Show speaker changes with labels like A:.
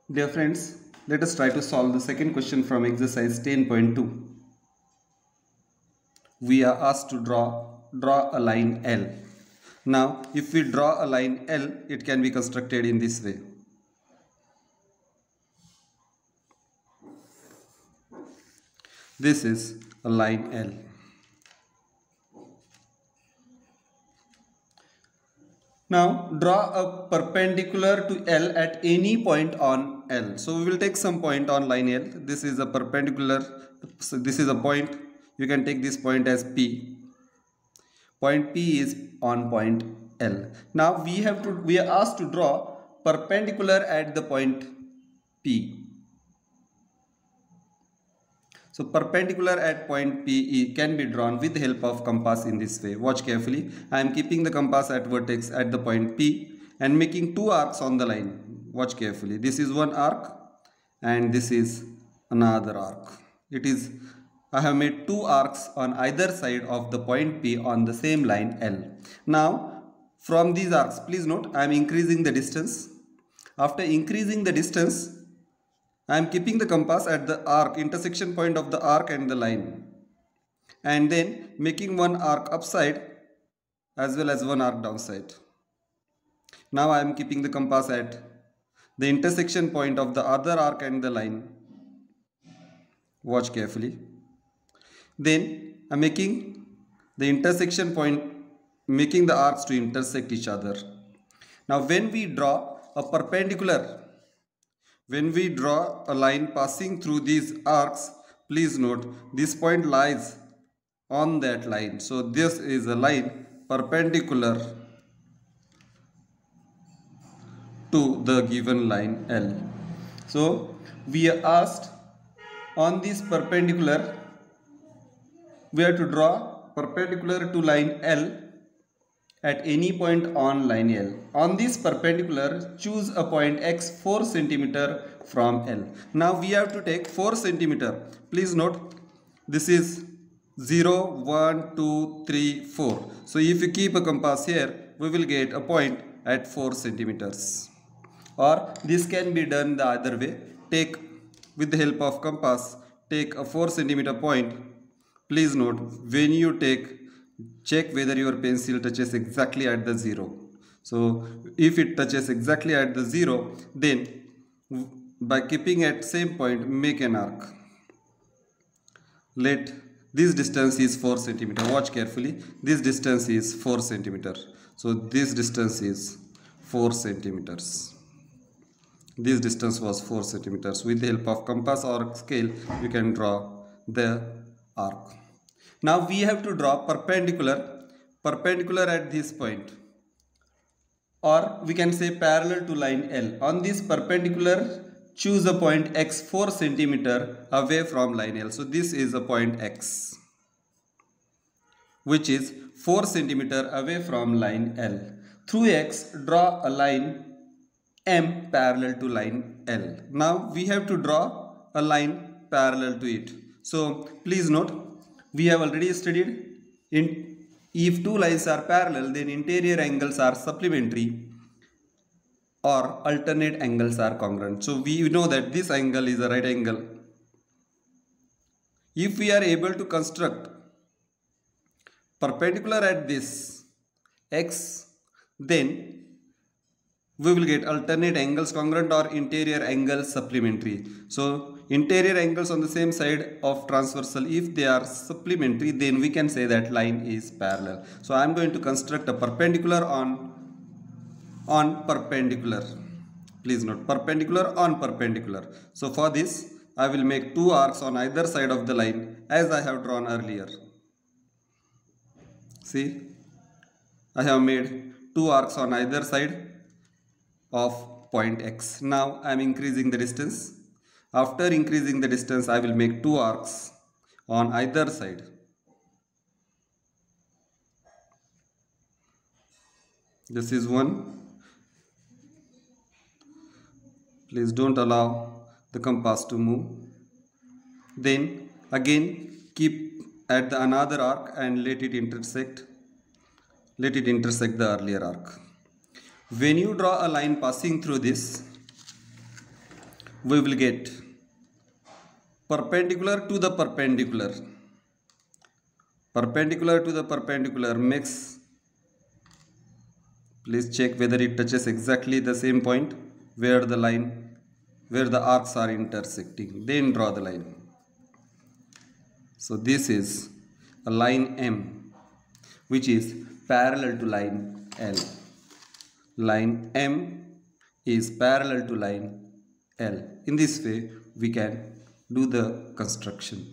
A: Dear friends, let us try to solve the second question from exercise 10.2. We are asked to draw a line L. Now, if we draw a line L, it can be constructed in this way. This is a line L. Now, draw a perpendicular to L at any point on L. So, we will take some point on line L. This is a perpendicular. So, this is a point. You can take this point as P. Point P is on point L. Now, we are asked to draw perpendicular at the point P. So perpendicular at point P can be drawn with the help of compass in this way. Watch carefully. I am keeping the compass at vertex at the point P and making two arcs on the line. Watch carefully. This is one arc and this is another arc. I have made two arcs on either side of the point P on the same line L. Now from these arcs, please note I am increasing the distance. After increasing the distance, I am keeping the compass at the arc, intersection point of the arc and the line, and then making one arc upside as well as one arc downside. Now I am keeping the compass at the intersection point of the other arc and the line. Watch carefully. Then I am making the intersection point, making the arcs to intersect each other. Now when we draw a perpendicular, when we draw a line passing through these arcs, please note this point lies on that line. So this is a line perpendicular to the given line L. So we are asked on this perpendicular, we have to draw perpendicular to line L at any point on line L. On this perpendicular, choose a point x 4 cm from L. Now we have to take 4 cm. Please note this is 0, 1, 2, 3, 4. So if you keep a compass here, we will get a point at 4 centimeters. Or this can be done the other way. Take with the help of compass, take a 4 centimeter point. Please note when you check whether your pencil touches exactly at the 0. So if it touches exactly at the 0, then by keeping at same point, make an arc. Let this distance is 4 centimeter. Watch carefully. This distance is 4 centimeter. So this distance is 4 centimeters. This distance was 4 centimeters. With the help of compass or scale, you can draw the arc. Now we have to draw perpendicular at this point, or we can say parallel to line L. On this perpendicular, choose a point x 4 centimeter away from line L. So this is a point x, which is 4 centimeter away from line L. Through x, draw a line M parallel to line L. Now we have to draw a line parallel to it. So please note, we have already studied if two lines are parallel, then interior angles are supplementary or alternate angles are congruent. So we know that this angle is a right angle. If we are able to construct perpendicular at this x, then we will get alternate angles congruent or interior angles supplementary. So interior angles on the same side of transversal, if they are supplementary, then we can say that line is parallel. So I am going to construct a perpendicular on perpendicular. Please note perpendicular on perpendicular. So for this, I will make two arcs on either side of the line as I have drawn earlier. See, I have made two arcs on either side of point x. Now I am increasing the distance. After increasing the distance, I will make two arcs on either side. This is one. Please don't allow the compass to move. Then again keep at the another arc and let it intersect the earlier arc. When you draw a line passing through this, we will get perpendicular to the perpendicular. Perpendicular to the perpendicular makes, please check whether it touches exactly the same point where the arcs are intersecting. Then draw the line. So this is a line M which is parallel to line L. Line M is parallel to line L. In this way we can do the construction.